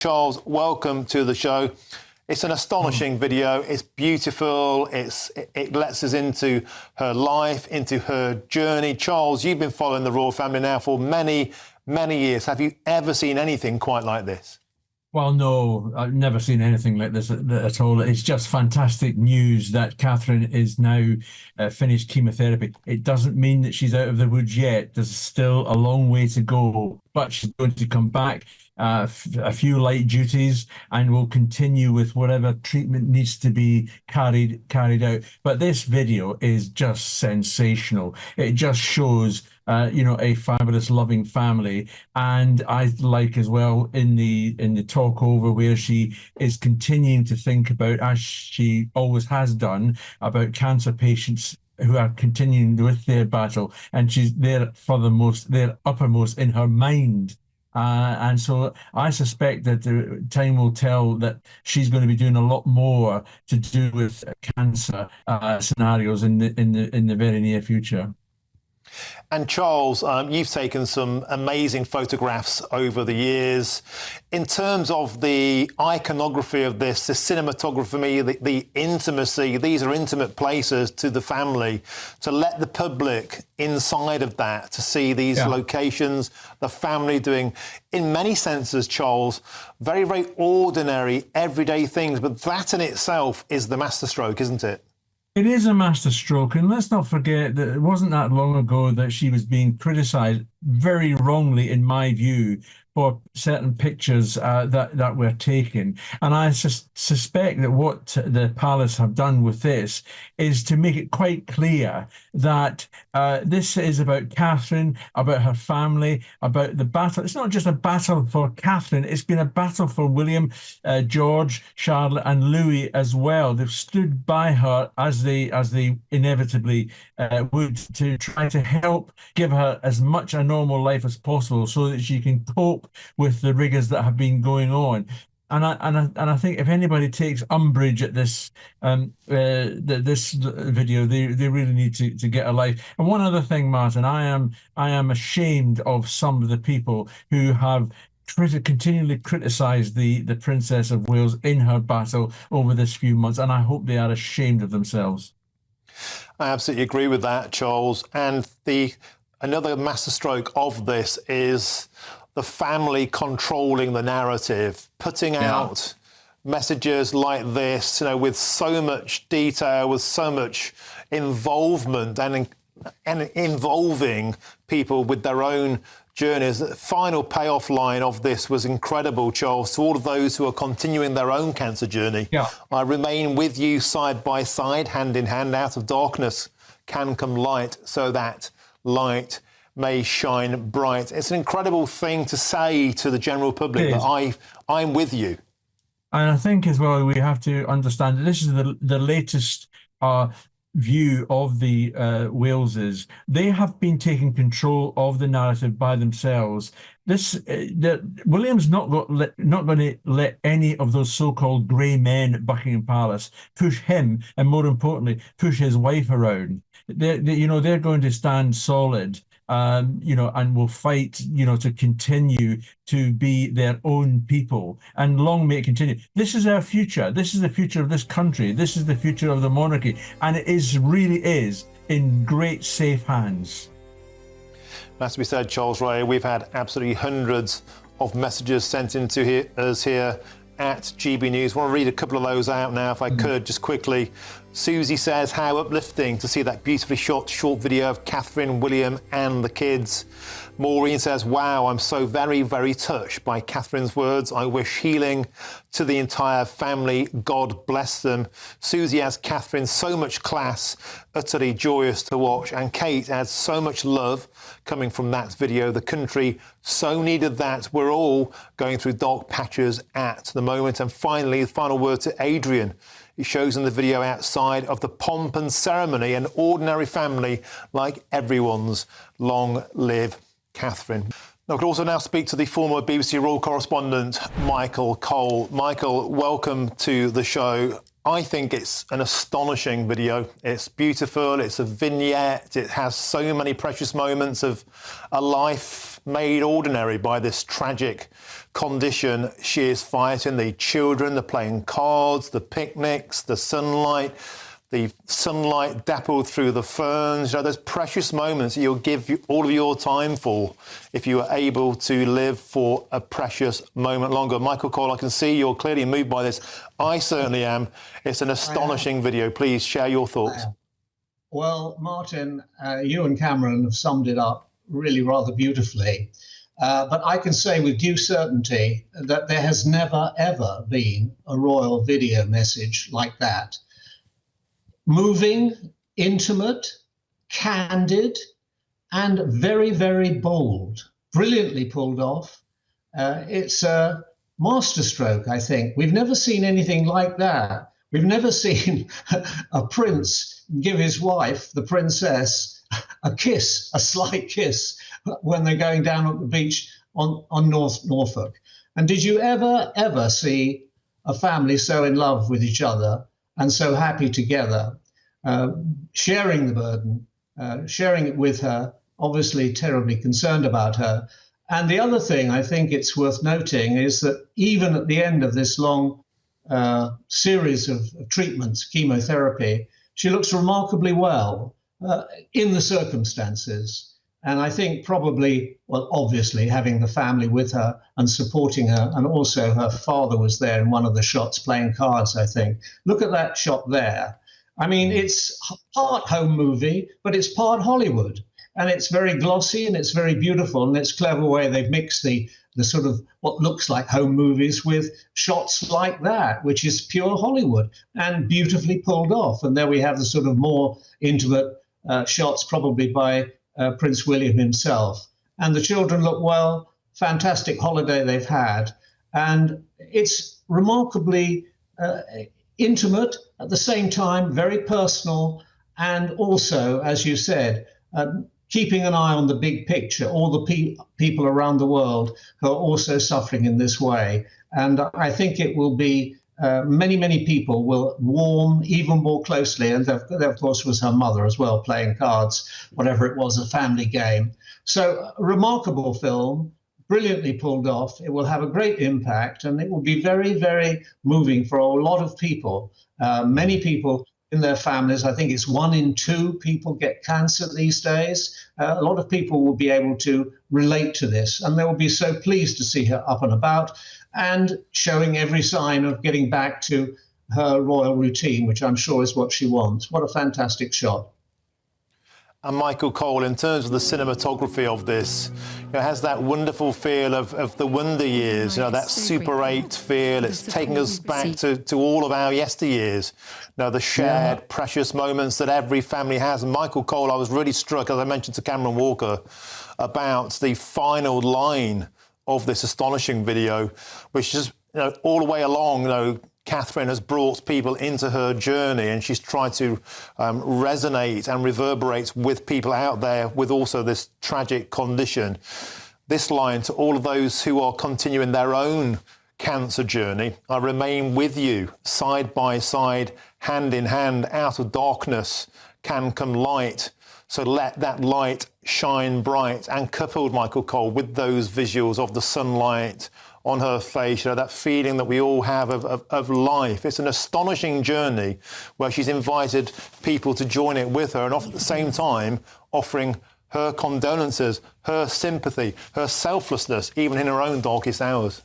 Charles, welcome to the show. It's an astonishing video. It's beautiful. It lets us into her life, into her journey. Charles, you've been following the royal family now for many, many years. Have you ever seen anything quite like this? Well, no, I've never seen anything like this at all. It's just fantastic news that Catherine is now finished chemotherapy. It doesn't mean that she's out of the woods yet. There's still a long way to go, but she's going to come back, a few light duties, and will continue with whatever treatment needs to be carried out. But this video is just sensational. It just shows a fabulous, loving family. And I like as well in the talk over where she is continuing to think about, as she always has done, about cancer patients who are continuing with their battle, and she's there they're uppermost in her mind. And so I suspect that the time will tell that she's going to be doing a lot more to do with cancer scenarios in the very near future. And Charles, you've taken some amazing photographs over the years. In terms of the iconography of this, the cinematography, the intimacy, these are intimate places to the family. To let the public inside of that, to see these locations, the family doing, in many senses, Charles, very, very ordinary, everyday things. But that in itself is the masterstroke, isn't it? It is a masterstroke, and let's not forget that it wasn't that long ago that she was being criticised very wrongly, in my view, for certain pictures that were taken. And I suspect that what the palace have done with this is to make it quite clear that this is about Catherine, about her family, about the battle. It's not just a battle for Catherine, it's been a battle for William, George, Charlotte and Louis as well. They've stood by her as they inevitably would, to try to help give her as much a normal life as possible so that she can cope with the rigors that have been going on. And I think if anybody takes umbrage at this this video, they really need to get a life. And one other thing, Martin, I am ashamed of some of the people who have continually criticised the Princess of Wales in her battle over this few months, and I hope they are ashamed of themselves. I absolutely agree with that, Charles. And another masterstroke of this is the family controlling the narrative, putting out messages like this, with so much detail, with so much involvement and involving people with their own journeys. The final payoff line of this was incredible, Charles, to all of those who are continuing their own cancer journey. I remain with you side by side, hand in hand. Out of darkness can come light, so that light may shine bright. It's an incredible thing to say to the general public, that I'm with you. And I think as well we have to understand that this is the latest view of the Waleses. They have been taking control of the narrative by themselves. William's not going to let any of those so-called grey men at Buckingham Palace push him, and more importantly, push his wife around. They're going to stand solid. And will fight, to continue to be their own people, and long may it continue. This is our future. This is the future of this country. This is the future of the monarchy, and it really is in great, safe hands. As we said, Charles Ray, we've had absolutely hundreds of messages sent into us here at GB News. I want to read a couple of those out now, if I could, just quickly. Susie says, how uplifting to see that beautifully shot short video of Catherine, William and the kids. Maureen says, wow, I'm so very, very touched by Catherine's words. I wish healing to the entire family. God bless them. Susie adds, Catherine, so much class, utterly joyous to watch. And Kate adds, so much love coming from that video. The country so needed that. We're all going through dark patches at the moment. And finally, the final word to Adrian. It shows in the video outside of the pomp and ceremony, an ordinary family like everyone's. Long live Catherine. Now, I could also now speak to the former BBC Royal correspondent, Michael Cole. Michael, welcome to the show. I think it's an astonishing video. It's beautiful, it's a vignette, it has so many precious moments of a life made ordinary by this tragic condition she is fighting. The children, the playing cards, the picnics, the sunlight dappled through the ferns. You know, those precious moments that you'll give all of your time for if you are able to live for a precious moment longer. Michael Cole, I can see you're clearly moved by this. I certainly am. It's an astonishing video. Please share your thoughts. Well, Martin, you and Cameron have summed it up really rather beautifully. But I can say with due certainty that there has never, ever been a royal video message like that. Moving, intimate, candid, and very, very bold. Brilliantly pulled off. It's a masterstroke, I think. We've never seen anything like that. We've never seen a prince give his wife, the princess, a kiss, a slight kiss, when they're going down at the beach on Norfolk. And did you ever see a family so in love with each other and so happy together, sharing the burden, sharing it with her, obviously terribly concerned about her. And the other thing I think it's worth noting is that even at the end of this long series of treatments, chemotherapy, she looks remarkably well in the circumstances. And I think probably, well, obviously having the family with her and supporting her, and also her father was there in one of the shots playing cards, I think. Look at that shot there. I mean, it's part home movie, but it's part Hollywood. And it's very glossy and it's very beautiful. And it's clever way they've mixed the sort of what looks like home movies with shots like that, which is pure Hollywood and beautifully pulled off. And there we have the sort of more intimate shots, probably by Prince William himself. And the children look well, fantastic holiday they've had. And it's remarkably intimate, at the same time, very personal, and also, as you said, keeping an eye on the big picture, all the people around the world who are also suffering in this way. And I think it will be many people will warm even more closely. And there, of course, was her mother as well, playing cards, whatever it was, a family game. So a remarkable film, brilliantly pulled off. It will have a great impact, and it will be very, very moving for a lot of people. Many people in their families, I think it's 1 in 2 people get cancer these days. A lot of people will be able to relate to this, and they will be so pleased to see her up and about and showing every sign of getting back to her royal routine, which I'm sure is what she wants. What a fantastic shot. And Michael Cole, in terms of the cinematography of this, it has that wonderful feel of the wonder years, you know, that Super 8 feel. It's taking us back to all of our yesteryears, you know, the shared precious moments that every family has. And Michael Cole, I was really struck, as I mentioned to Cameron Walker, about the final line of this astonishing video, which is, you know, all the way along, you know, Catherine has brought people into her journey, and she's tried to resonate and reverberate with people out there with also this tragic condition. This line to all of those who are continuing their own cancer journey: I remain with you, side by side, hand in hand. Out of darkness can come light. So let that light shine bright. And coupled, Michael Cole, with those visuals of the sunlight on her face, you know, that feeling that we all have of life. It's an astonishing journey where she's invited people to join it with her, and at the same time offering her condolences, her sympathy, her selflessness, even in her own darkest hours.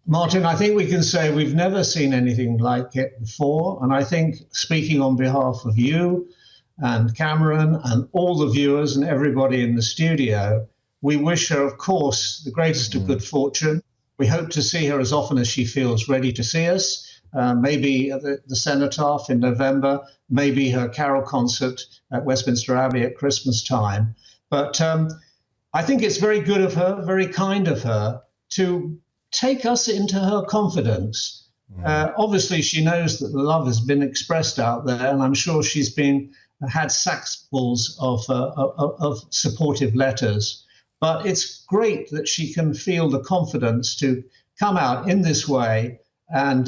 Martin, I think we can say we've never seen anything like it before. And I think, speaking on behalf of you and Cameron and all the viewers and everybody in the studio, we wish her, of course, the greatest of good fortune. We hope to see her as often as she feels ready to see us, maybe at the Cenotaph in November, maybe her carol concert at Westminster Abbey at Christmas time. But I think it's very good of her, very kind of her, to take us into her confidence. Obviously, she knows that the love has been expressed out there, and I'm sure she's had sacksfuls of supportive letters. But it's great that she can feel the confidence to come out in this way and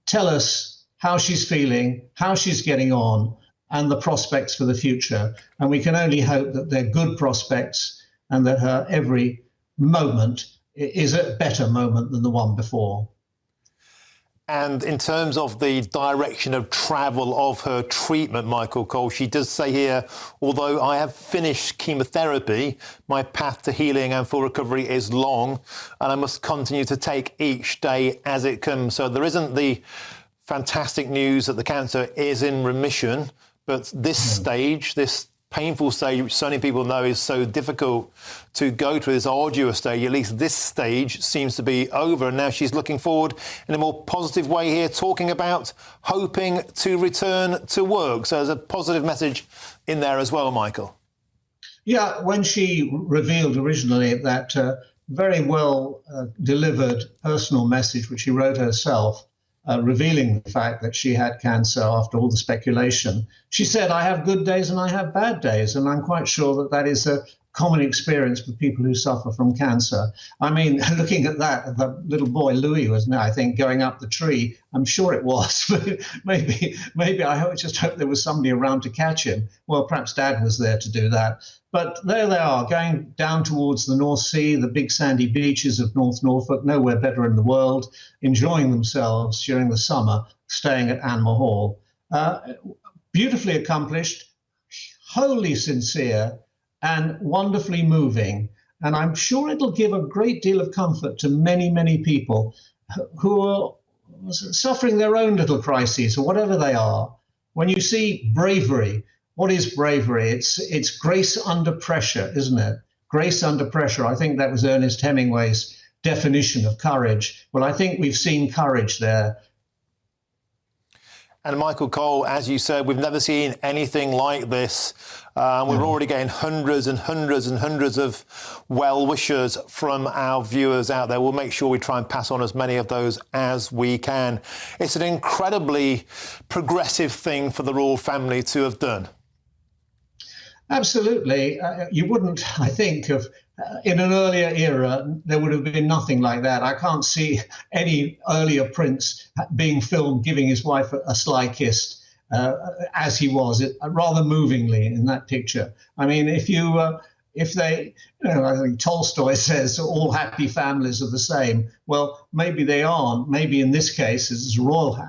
tell us how she's feeling, how she's getting on, and the prospects for the future. And we can only hope that they're good prospects and that her every moment is a better moment than the one before. And in terms of the direction of travel of her treatment, Michael Cole, she does say here, although I have finished chemotherapy, my path to healing and full recovery is long, and I must continue to take each day as it comes. So there isn't the fantastic news that the cancer is in remission, but this stage, this painful stage, which so many people know is so difficult to go through, this arduous stage, at least this stage seems to be over. And now she's looking forward in a more positive way here, talking about hoping to return to work. So there's a positive message in there as well, Michael. Yeah, when she revealed originally that very well delivered personal message, which she wrote herself, revealing the fact that she had cancer after all the speculation. She said, I have good days and I have bad days. And I'm quite sure that that is a common experience for people who suffer from cancer. I mean, looking at that, the little boy Louis was now, I think, going up the tree. I'm sure it was, but maybe I just hope there was somebody around to catch him. Well, perhaps Dad was there to do that. But there they are, going down towards the North Sea, the big sandy beaches of North Norfolk, nowhere better in the world, enjoying themselves during the summer, staying at Anmer Hall. Beautifully accomplished, wholly sincere, and wonderfully moving. And I'm sure it'll give a great deal of comfort to many, many people who are suffering their own little crises, or whatever they are. When you see bravery, what is bravery? It's grace under pressure, isn't it? Grace under pressure. I think that was Ernest Hemingway's definition of courage. Well, I think we've seen courage there. And Michael Cole, as you said, we've never seen anything like this. We're already getting hundreds and hundreds and hundreds of well-wishers from our viewers out there. We'll make sure we try and pass on as many of those as we can. It's an incredibly progressive thing for the royal family to have done. Absolutely. You wouldn't, I think, of in an earlier era, there would have been nothing like that. I can't see any earlier prince being filmed giving his wife a sly kiss as he was, rather movingly in that picture. I mean, if they, I think Tolstoy says all happy families are the same. Well, maybe they aren't. Maybe in this case, it's a royal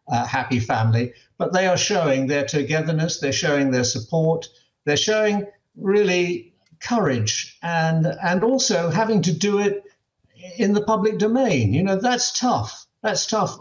happy family, but they are showing their togetherness. They're showing their support. They're showing really courage and also having to do it in the public domain. You know, that's tough. That's tough.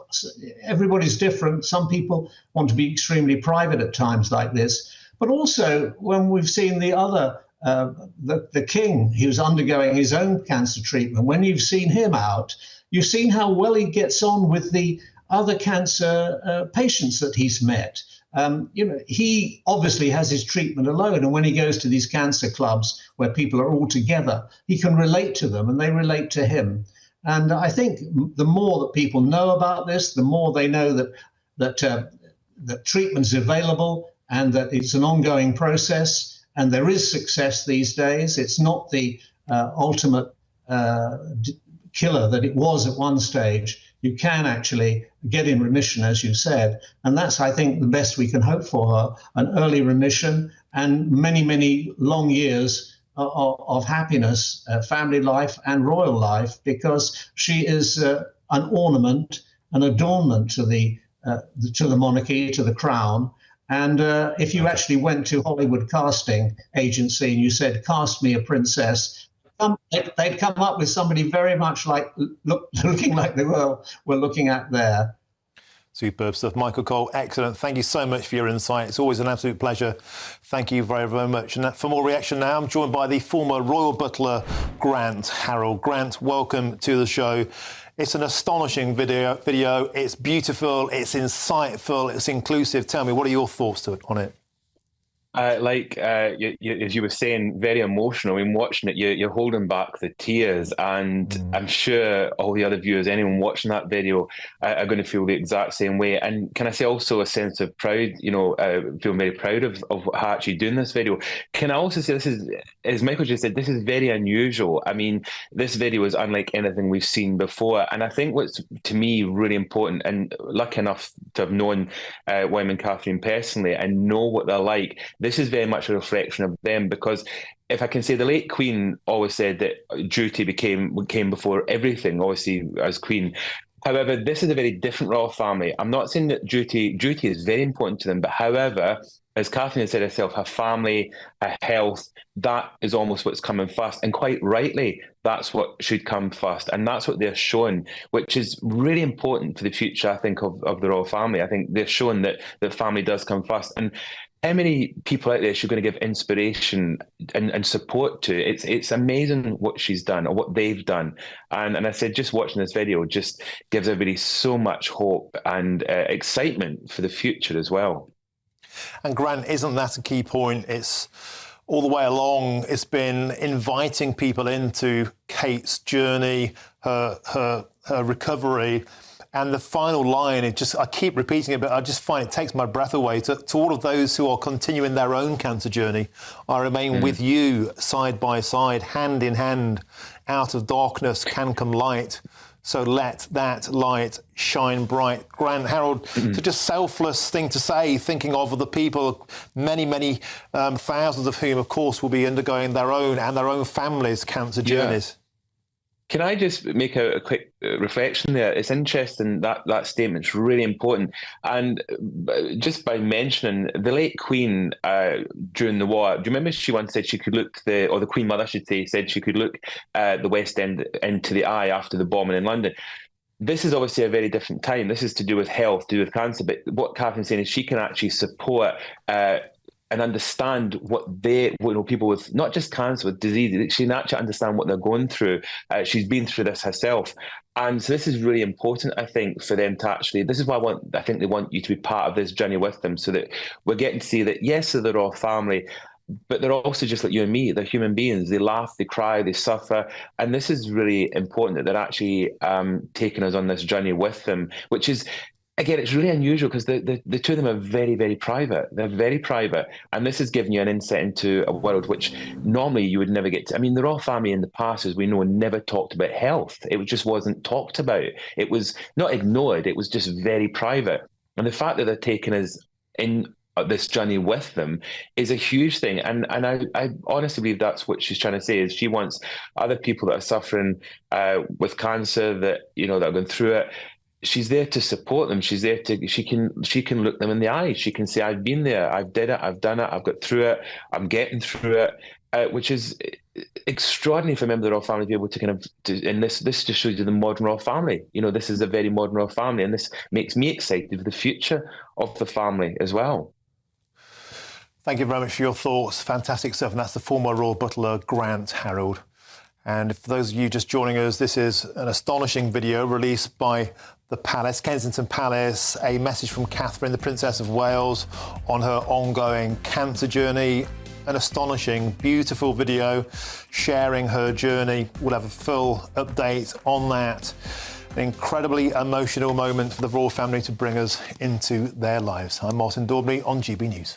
Everybody's different. Some people want to be extremely private at times like this. But also when we've seen the other, the king, he was undergoing his own cancer treatment, when you've seen him out, you've seen how well he gets on with the other cancer patients that he's met. He obviously has his treatment alone. And when he goes to these cancer clubs where people are all together, he can relate to them and they relate to him. And I think the more that people know about this, the more they know that treatment is available and that it's an ongoing process and there is success these days. It's not the ultimate killer that it was at one stage. You can actually get in remission, as you said. And that's, I think, the best we can hope for her, an early remission and many, many long years of happiness, family life and royal life, because she is an ornament, an adornment to the monarchy, to the crown. And if you actually went to Hollywood casting agency and you said, cast me a princess, they'd come up with somebody very much like looking like the girl we're looking at there. Superb stuff. Michael Cole, excellent. Thank you so much for your insight. It's always an absolute pleasure. Thank you very, very much. And for more reaction now, I'm joined by the former royal butler, Grant Harrell. Grant, welcome to the show. It's an astonishing video. It's beautiful, it's insightful, it's inclusive. Tell me, what are your thoughts on it? As you were saying, very emotional. I mean, watching it, you're holding back the tears, and I'm sure all the other viewers, anyone watching that video, are going to feel the exact same way. And can I say also a sense of pride? Feeling very proud of her actually doing this video. Can I also say this is, as Michael just said, this is very unusual. I mean, this video is unlike anything we've seen before, and I think what's to me really important, and lucky enough to have known William and Catherine personally and know what they're like. This is very much a reflection of them, because if I can say, the late Queen always said that duty came before everything, obviously, as Queen. However, this is a very different royal family. I'm not saying that duty is very important to them, but however, as Catherine has said herself, her family, her health, that is almost what's coming first. And quite rightly, that's what should come first. And that's what they're showing, which is really important for the future, I think, of the royal family. I think they're showing that family does come first. And how many people out there she's going to give inspiration and support to? It's amazing what she's done or what they've done. And I said, just watching this video just gives everybody so much hope and excitement for the future as well. And Grant, isn't that a key point? It's all the way along, it's been inviting people into Kate's journey, her recovery. And the final line, I keep repeating it, but I just find it takes my breath away. To all of those who are continuing their own cancer journey, I remain with you side by side, hand in hand. Out of darkness can come light. So let that light shine bright. Grant, Harold, it's just selfless thing to say, thinking of the people, many thousands of whom, of course, will be undergoing their own families' cancer journeys. Can I just make a quick reflection there? It's interesting that statement's really important. And just by mentioning the late Queen during the war, do you remember she once said she could look or the Queen Mother, should say, said she could look the West End into the eye after the bombing in London? This is obviously a very different time. This is to do with health, to do with cancer. But what Catherine's saying is she can actually support and understand what people with not just cancer, with disease, she can actually understand what they're going through. She's been through this herself. And so this is really important, I think, for them to actually, this is why I think they want you to be part of this journey with them, so that we're getting to see that, yes, they're all family, but they're also just like you and me. They're human beings. They laugh, they cry, they suffer. And this is really important, that they're actually taking us on this journey with them, which is, again, it's really unusual because the two of them are very, very private. They're very private. And this is giving you an insight into a world which normally you would never get to. I mean, the royal family in the past, as we know, never talked about health. It just wasn't talked about. It was not ignored. It was just very private. And the fact that they're taking us in this journey with them is a huge thing. And I honestly believe that's what she's trying to say, is she wants other people that are suffering with cancer, that are going through it. She's there to support them. She's there she can look them in the eye. She can say, I've been there, I've did it, I've done it, I've got through it, I'm getting through it, which is extraordinary for a member of the royal family to be able to and this just shows you the modern royal family. This is a very modern royal family, and this makes me excited for the future of the family as well. Thank you very much for your thoughts. Fantastic stuff. And that's the former royal butler, Grant, Harold. And for those of you just joining us, this is an astonishing video released by the Palace, Kensington Palace, a message from Catherine, the Princess of Wales, on her ongoing cancer journey. An astonishing, beautiful video sharing her journey. We'll have a full update on that. An incredibly emotional moment for the royal family to bring us into their lives. I'm Martin Daubney on GB News.